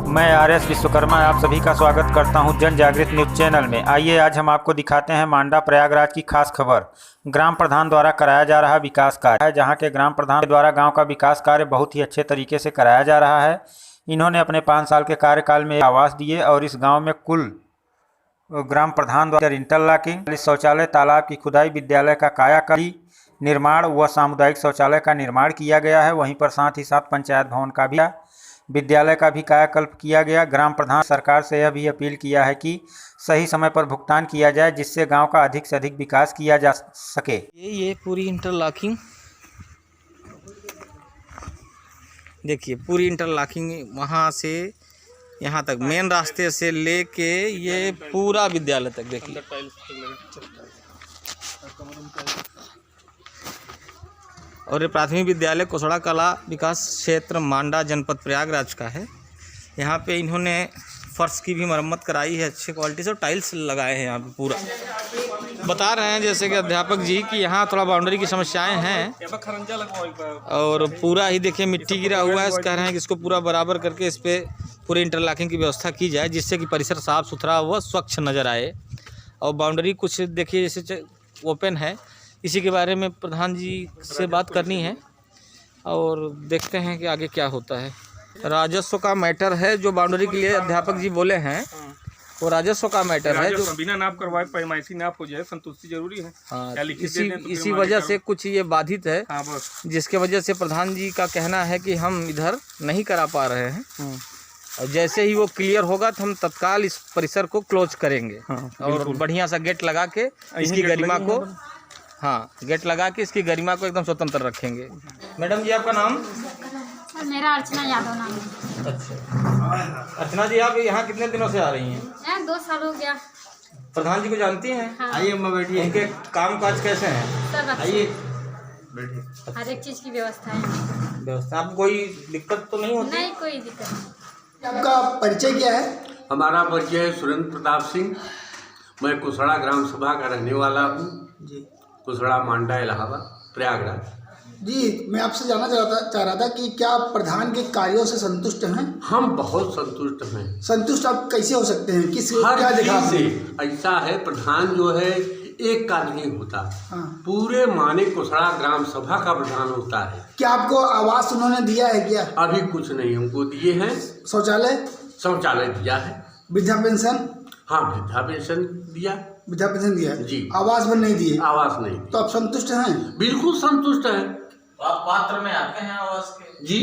मैं आर.एस. विश्वकर्मा आप सभी का स्वागत करता हूं जन जागृत न्यूज़ चैनल में। आइए आज हम आपको दिखाते हैं मांडा प्रयागराज की खास खबर। ग्राम प्रधान द्वारा कराया जा रहा विकास कार्य है, जहां के ग्राम प्रधान द्वारा गांव का विकास कार्य बहुत ही अच्छे तरीके से कराया जा रहा है। इन्होंने अपने 5 साल के कार्यकाल में आवास दिए और इस गाँव में कुल ग्राम प्रधान द्वारा इंटरलॉकिंग, शौचालय, तालाब की खुदाई, विद्यालय का कायाकल्प निर्माण व सामुदायिक शौचालय का निर्माण किया गया है। वहीं पर साथ ही साथ पंचायत भवन का भी, विद्यालय का भी कायाकल्प किया गया। ग्राम प्रधान सरकार से यह भी अपील किया है कि सही समय पर भुगतान किया जाए, जिससे गांव का अधिक से अधिक विकास किया जा सके। ये पूरी इंटरलॉकिंग देखिए, पूरी इंटरलॉकिंग वहाँ से यहाँ तक मेन रास्ते से लेके ये पूरा विद्यालय तक देखिए। और ये प्राथमिक विद्यालय कोसड़ा कला विकास क्षेत्र मांडा जनपद प्रयागराज का है। यहाँ पे इन्होंने फर्श की भी मरम्मत कराई है अच्छी क्वालिटी से, और टाइल्स लगाए हैं यहाँ पे पूरा। बता रहे हैं जैसे कि अध्यापक जी कि यहाँ थोड़ा बाउंड्री की समस्याएं हैं और पूरा ही देखिए मिट्टी गिरा हुआ है। कह रहे हैं कि इसको पूरा बराबर करके इस पर पूरे इंटरलॉकिंग की व्यवस्था की जाए, जिससे कि परिसर साफ़ सुथरा व स्वच्छ नज़र आए। और बाउंड्री कुछ देखिए जैसे ओपन है, इसी के बारे में प्रधान जी से बात करनी है और देखते हैं कि आगे क्या होता है। राजस्व का मैटर है जो बाउंड्री के लिए अध्यापक जी बोले हैं, वो राजस्व का मैटर है जो बिना नाप करवाए पैमाइशी नाप हो जाए, संतुष्टि जरूरी है। हाँ, इसी वजह से कुछ ये बाधित है। हाँ, बस जिसके वजह से प्रधान जी का कहना है कि हम इधर नहीं करा पा रहे हैं, और जैसे ही वो क्लियर होगा तो हम तत्काल इस परिसर को क्लोज करेंगे। और बढ़िया सा गेट लगा के इसकी गरिमा को, हाँ, गेट लगा के इसकी गरिमा को एकदम स्वतंत्र रखेंगे। मैडम जी, आपका नाम? मेरा अर्चना यादव नाम है। अच्छा, अर्चना जी, आप यहाँ कितने दिनों से आ रही हैं? 2 साल हो गया। प्रधान जी को जानती हैं? हाँ। आइए अम्मा बैठिए। उनके काम काज कैसे हैं? सब अच्छे, आइए बैठिए। हर एक चीज़ की व्यवस्था है। व्यवस्था, आपको कोई दिक्कत तो नहीं होती? नहीं, कोई दिक्कत नहीं। आपका परिचय क्या है? हमारा परिचय है सुरेंद्र प्रताप सिंह। मैं कुसड़ा ग्राम सभा का रहने वाला हूँ जी। कुसड़ा मांडा इलाहाबाद प्रयागराज। जी, मैं आपसे जानना चाह रहा था कि क्या आप प्रधान के कार्यों से संतुष्ट हैं? हम बहुत संतुष्ट हैं। संतुष्ट आप कैसे हो सकते हैं? किस हर क्या देखा चीज से आपने? ऐसा है, प्रधान जो है एक का नहीं होता, हाँ। पूरे माने कुसड़ा ग्राम सभा का प्रधान होता है। क्या आपको आवास उन्होंने दिया है क्या? अभी कुछ नहीं हमको दिए हैं। शौचालय, शौचालय दिया है। वृद्धा पेंशन? हाँ, वृद्धा पेंशन दिया। वृद्धा पेंशन दिया है जी। आवास भी नहीं दिए? आवास नहीं। तो आप संतुष्ट हैं? बिल्कुल संतुष्ट है। आप पात्र में आते हैं आवास के? जी।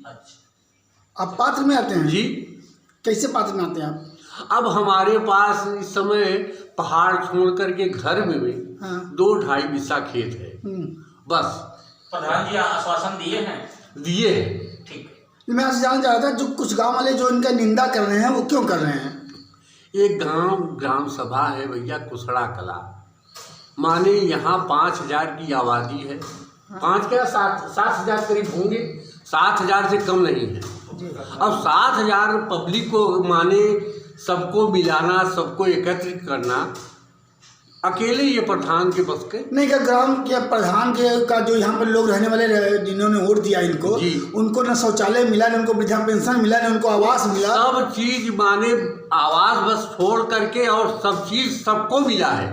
अच्छा, आप पात्र में आते हैं? जी। कैसे पात्र में आते हैं आप? अब हमारे पास इस समय पहाड़ छोड़ करके घर में भी हाँ। 2-2.5 बिस्सा खेत है। बस। प्रधान जी आश्वासन दिए हैं? दिए हैं। ठीक है। मैं आपसे जानना चाह रहा था, जो कुछ गांव वाले जो इनका निंदा कर रहे हैं वो क्यों कर रहे हैं? एक ग्राम सभा है भैया कुसड़ा कला, माने यहाँ 5,000 की आबादी है। 5 क्या 7,000 करीब होंगे, 7,000 से कम नहीं है। अब 7,000 पब्लिक को माने सबको मिलाना, सबको एकत्रित करना अकेले ये प्रधान के बस के नहीं। क्या ग्राम के प्रधान के का जो यहाँ पर लोग रहने वाले जिन्होंने वोट दिया इनको, उनको न शौचालय मिला, न उनको वृद्धा पेंशन मिला, न उनको आवास मिला? सब चीज माने आवास बस छोड़ करके और सब चीज सबको मिला है।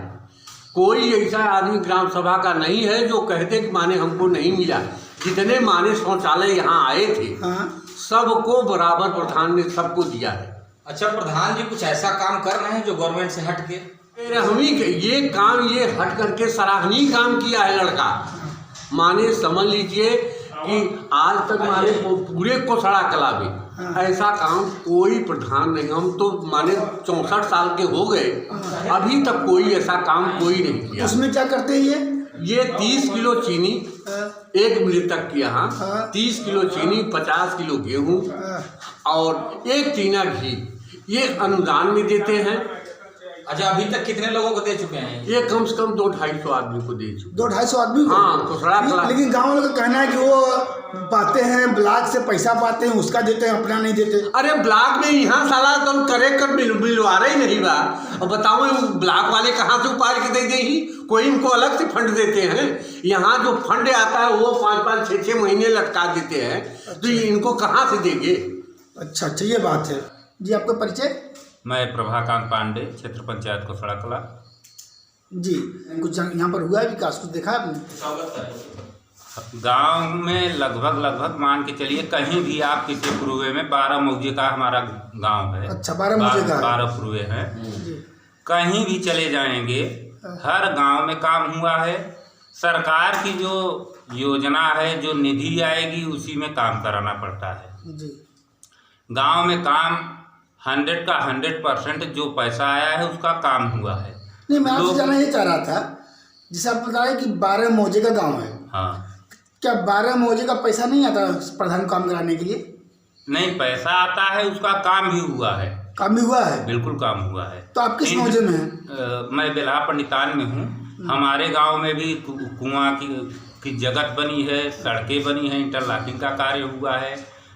कोई ऐसा आदमी ग्राम सभा का नहीं है जो कहते कि माने हमको नहीं मिला। जितने माने शौचालय यहाँ आए थे, हाँ। सबको बराबर प्रधान ने सबको दिया है। अच्छा, प्रधान जी कुछ ऐसा काम कर रहे हैं जो गवर्नमेंट से हट के? हम ही ये काम ये हट करके सराहनीय काम किया है लड़का। माने समझ लीजिए कि आज तक माने पूरे कुसड़ा कला में ऐसा काम कोई प्रधान नहीं। हम तो माने 64 साल के हो गए, अभी तक कोई ऐसा काम कोई नहीं किया। उसमें क्या करते हैं ये 30 किलो चीनी एक मृतक के यहाँ, 30 किलो चीनी, 50 किलो गेहूँ और 1 टीना घी ये अनुदान में देते हैं। अच्छा, अभी तक कितने लोगों को दे चुके हैं? ये कम से कम 200-250 आदमी को दे चुके। 200-250 आदमी को? हाँ, कुशड़ा कला। लेकिन गाँव वालों का कहना है कि वो पाते हैं ब्लॉक से पैसा पाते हैं, उसका देते हैं, अपना नहीं देते। अरे ब्लॉक में यहाँ साला तुम करे कर मिलवा रहे नहीं बा। अब बताओ ब्लॉक वाले कहाँ से उपाय के दे ही, कोई इनको अलग से फंड देते हैं। यहाँ जो फंड आता है वो 5-5, 6-6 महीने लटका देते हैं। तो इनको कहाँ से देंगे? अच्छा, ये बात है जी। आपका परिचय? मैं प्रभाकांत पांडे, क्षेत्र पंचायत कुशड़ा कला। जी, कुछ यहाँ पर हुआ है विकास, कुछ देखा आपने? गांव में लगभग मान के चलिए कहीं भी आप किसी पुरुए में 12 मौजे का हमारा गांव है। अच्छा, 12 मौजे का? 12 पुरुए हैं। कहीं भी चले जाएंगे हर गांव में काम हुआ है। सरकार की जो योजना है, जो निधि आएगी उसी में काम कराना पड़ता है जी। गांव में काम 100 का 100% जो पैसा आया है उसका काम हुआ है। नहीं, मैं आपसे जानना ये चाह रहा था, जैसे आप बता रहे कि 12 मौजे का गांव है। हाँ, क्या 12 मौजे का पैसा नहीं आता प्रधान काम कराने के लिए? नहीं, पैसा आता है, उसका काम भी हुआ है। काम भी हुआ है? बिल्कुल काम हुआ है। तो आप किस मौजे में हैं? मैं बेल्हा पंडितान में हूँ। हमारे गांव में भी कुआं की जगत बनी है, सड़कें बनी हैं, इंटरलॉकिंग का कार्य हुआ है,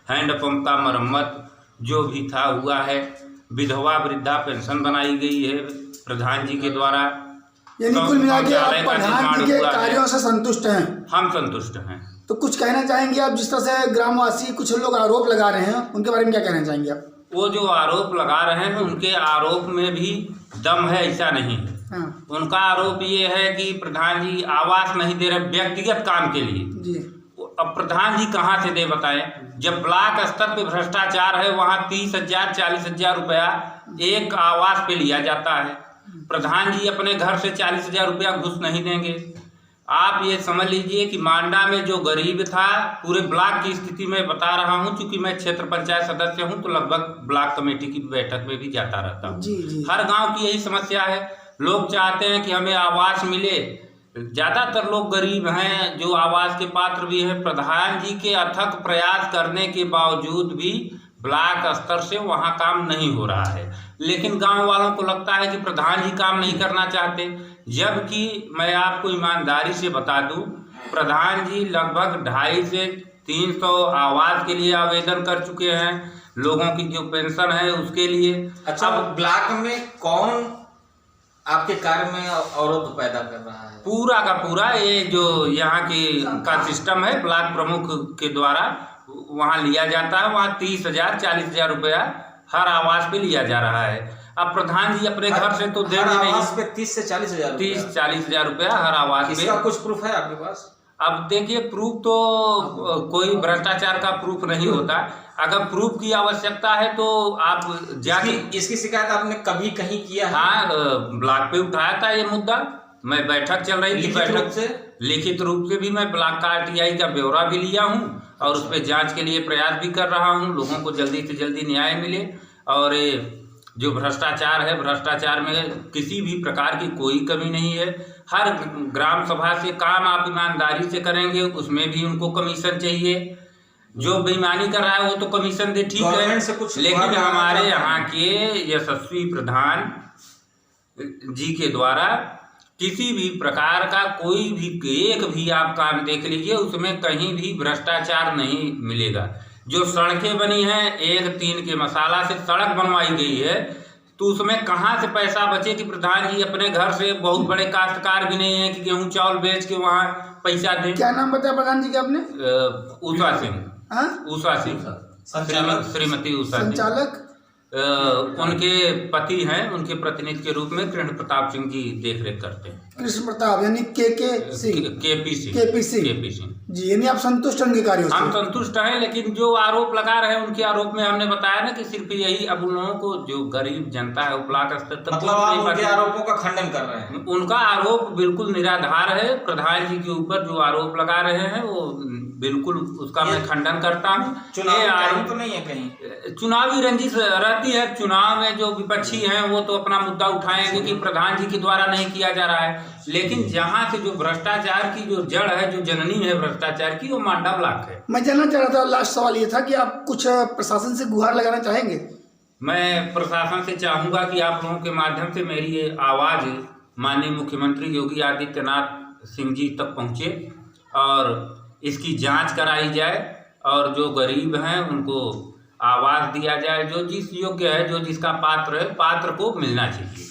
हैंडपंप का मरम्मत जो भी था हुआ है, विधवा वृद्धा पेंशन बनाई गई है प्रधान जी के द्वारा। यानी कुल मिला के आप प्रधान जी के कार्यों से संतुष्ट हैं? हम संतुष्ट हैं। तो कुछ कहना चाहेंगे आप, जिस तरह से ग्रामवासी कुछ लोग आरोप लगा रहे हैं, उनके बारे में क्या कहना चाहेंगे आप? वो जो आरोप लगा रहे हैं उनके आरोप में भी दम है, ऐसा नहीं है। हाँ। उनका आरोप ये है कि प्रधान जी आवास नहीं दे रहे व्यक्तिगत काम के लिए जी। अब प्रधान जी कहाँ से दे बताएं? जब ब्लॉक स्तर पे भ्रष्टाचार है वहाँ 30,000 40,000 रुपया एक आवास पे लिया जाता है। प्रधान जी अपने घर से 40,000 रुपया घुस नहीं देंगे। आप ये समझ लीजिए कि मांडा में जो गरीब था, पूरे ब्लॉक की स्थिति में बता रहा हूँ, क्योंकि मैं क्षेत्र पंचायत सदस्य हूँ तो लगभग ब्लॉक कमेटी की बैठक में भी जाता रहता हूँ। हर गाँव की यही समस्या है। लोग चाहते हैं कि हमें आवास मिले। ज़्यादातर लोग गरीब हैं जो आवास के पात्र भी हैं। प्रधान जी के अथक प्रयास करने के बावजूद भी ब्लॉक स्तर से वहाँ काम नहीं हो रहा है। लेकिन गांव वालों को लगता है कि प्रधान जी काम नहीं करना चाहते, जबकि मैं आपको ईमानदारी से बता दूं, प्रधान जी लगभग 250 से 300 आवास के लिए आवेदन कर चुके हैं, लोगों की जो पेंशन है उसके लिए। अच्छा, अब ब्लॉक में कौन आपके कार्य में अवरोध पैदा कर रहा है? पूरा का पूरा ये जो यहाँ की का सिस्टम है, ब्लॉक प्रमुख के द्वारा वहाँ लिया जाता है। वहाँ 30,000 40,000 रुपया हर आवास पे लिया जा रहा है। अब प्रधान जी अपने घर से तो दे नहीं। आवास पे 30 से 40,000 30-40,000 रुपया हर आवास पे। इसका कुछ प्रूफ है आपके पास? अब देखिए, प्रूफ तो कोई भ्रष्टाचार का प्रूफ नहीं होता। अगर प्रूफ की आवश्यकता है तो आप जाके इसकी शिकायत आपने कभी कहीं किया है? हाँ, ब्लॉक पे उठाया था ये मुद्दा। मैं बैठक चल रही थी, बैठक से लिखित रूप से भी मैं ब्लॉक का RTI का ब्यौरा भी लिया हूँ और उस पर जांच के लिए प्रयास भी कर रहा हूँ, लोगों को जल्दी से जल्दी न्याय मिले। और जो भ्रष्टाचार है, भ्रष्टाचार में किसी भी प्रकार की कोई कमी नहीं है। हर ग्राम सभा से काम आप ईमानदारी से करेंगे, उसमें भी उनको कमीशन चाहिए। जो बेईमानी कर रहा है वो तो कमीशन दे, ठीक है, लेकिन हमारे यहाँ के यशस्वी प्रधान जी के द्वारा किसी भी प्रकार का कोई भी एक भी आप काम देख लीजिए, उसमें कहीं भी भ्रष्टाचार नहीं मिलेगा। जो सड़कें बनी हैं, 1-3 के मसाला से सड़क बनवाई गई है, तो उसमें कहाँ से पैसा बचे कि प्रधान जी अपने घर से, बहुत बड़े काश्तकार भी नहीं है कि गेहूँ चावल बेच के वहाँ पैसा दें। क्या नाम बताया प्रधान जी के आपने? उषा सिंह। हाँ? उषा सिंह, श्रीमती उषा सिंह। संचालक उनके पति हैं, उनके प्रतिनिधि के रूप में कृष्ण प्रताप सिंह जी देखरेख करते हैं। कृष्ण प्रताप यानी KP सिंह जी। यानी आप संतुष्ट हैं उनके कार्यों से? हम संतुष्ट हैं, लेकिन जो आरोप लगा रहे हैं उनके आरोप में हमने बताया ना कि सिर्फ यही, अब उन लोगों को जो गरीब जनता है वो ब्लॉक स्तर तक, मतलब आप उनके आरोपों का खंडन कर रहे हैं? उनका आरोप बिल्कुल निराधार है। प्रधान जी के ऊपर जो आरोप लगा रहे हैं वो बिल्कुल उसका मैं खंडन करता हूँ। चुनावी तो नहीं है कहीं? चुनावी रंजिश रहती है। चुनाव में जो विपक्षी हैं वो तो अपना मुद्दा उठाएंगे कि प्रधान जी के द्वारा नहीं किया जा रहा है, लेकिन जहाँ से जो भ्रष्टाचार की जो जड़ है, जो जननी है भ्रष्टाचार की, वो मांडा ब्लॉक है। मैं जानना चाह रहा था, लास्ट सवाल ये था कि आप कुछ प्रशासन से गुहार लगाना चाहेंगे? मैं प्रशासन से चाहूँगा कि आप लोगों के माध्यम से मेरी ये आवाज़ माननीय मुख्यमंत्री योगी आदित्यनाथ सिंह जी तक पहुँचे और इसकी जांच कराई जाए और जो गरीब हैं उनको आवास दिया जाए, जो जिस योग्य है, जो जिसका पात्र है, पात्र को मिलना चाहिए।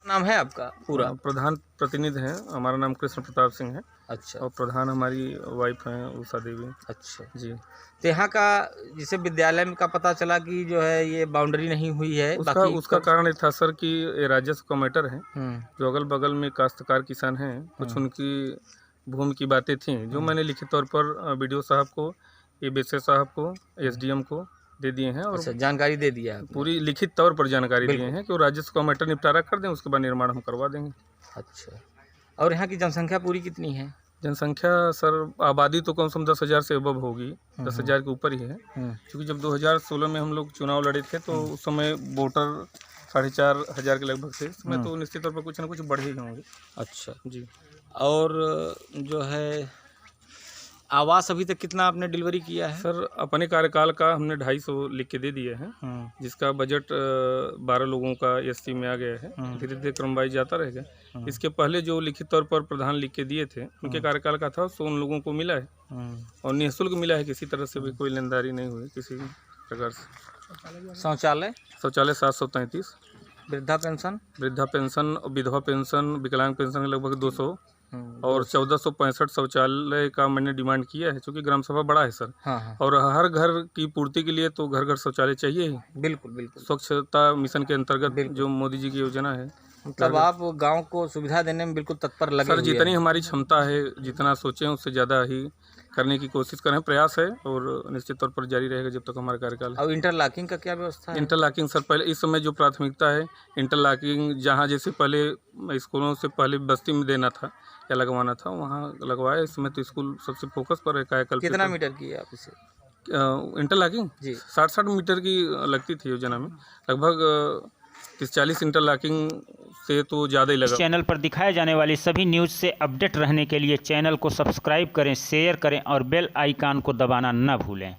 नाम है आपका पूरा? प्रधान प्रतिनिधि हैं, हमारा नाम कृष्ण प्रताप सिंह है अच्छा और प्रधान हमारी वाइफ हैं उषा देवी अच्छा। जी। तो यहाँ का जैसे विद्यालय में का पता चला कि जो है ये बाउंड्री नहीं हुई है, उसका कारण ये था सर कि ये राजस्व का मैटर है। हम्म जो अगल बगल में काश्तकार किसान हैं, कुछ उनकी भूमि की बातें थीं जो मैंने लिखित तौर पर BDO साहब को, ABSA साहब को, SDM को दे दिए हैं और अच्छा, जानकारी दे दिया है पूरी लिखित तौर पर जानकारी दिए हैं कि वो राजस्व का मैटर निपटारा कर दें, उसके बाद निर्माण हम करवा देंगे। अच्छा। और यहाँ की जनसंख्या पूरी कितनी है? जनसंख्या सर आबादी तो कम से कम 10,000 से अबव होगी, 10,000 के ऊपर ही है। क्योंकि जब 2016 में हम लोग चुनाव लड़े थे तो उस समय वोटर 4,500 के लगभग थे। इस समय तो निश्चित तौर पर कुछ ना कुछ बढ़े ही होंगे। अच्छा जी। और जो है आवास अभी तक कितना आपने डिलीवरी किया है? सर अपने कार्यकाल का हमने 250 लिख के दे दिए हैं, जिसका बजट 12 लोगों का SC में आ गया है। धीरे धीरे क्रमवाइज जाता रहेगा। इसके पहले जो लिखित तौर पर प्रधान लिख के दिए थे उनके कार्यकाल का था, सो उन लोगों को मिला है और निःशुल्क मिला है, किसी तरह से भी कोई लेनदारी नहीं हुई किसी प्रकार से। शौचालय 733, वृद्धा पेंशन, विधवा पेंशन, विकलांग पेंशन लगभग 200 और 1465 शौचालय का मैंने डिमांड किया है, क्योंकि ग्राम सभा बड़ा है सर। हाँ। और हर घर की पूर्ति के लिए तो घर घर शौचालय चाहिए ही। बिल्कुल। स्वच्छता मिशन के अंतर्गत जो मोदी जी की योजना है, मतलब आप गांव को सुविधा देने में बिल्कुल तत्पर लगे सर। हुए जितनी हैं। हमारी क्षमता है, जितना सोचें उससे ज़्यादा ही करने की कोशिश करें, प्रयास है और निश्चित तौर पर जारी रहेगा जब तक हमारा कार्यकाल है। और इंटरलॉकिंग का क्या व्यवस्था है? इंटरलॉकिंग सर पहले इस समय जो प्राथमिकता है इंटरलॉकिंग, जहाँ जैसे पहले स्कूलों से पहले बस्ती में देना था या लगवाना था वहाँ लगवाया। इस समय तो स्कूल सबसे फोकस पर है। कायाकल्प कितना मीटर की है आप इसे? इंटरलॉकिंग जी 60 मीटर की लगती थी योजना में, लगभग 30-40 इंटरलॉकिंग से तो ज़्यादा ही लगा। चैनल पर दिखाए जाने वाली सभी न्यूज़ से अपडेट रहने के लिए चैनल को सब्सक्राइब करें, शेयर करें और बेल आइकन को दबाना न भूलें।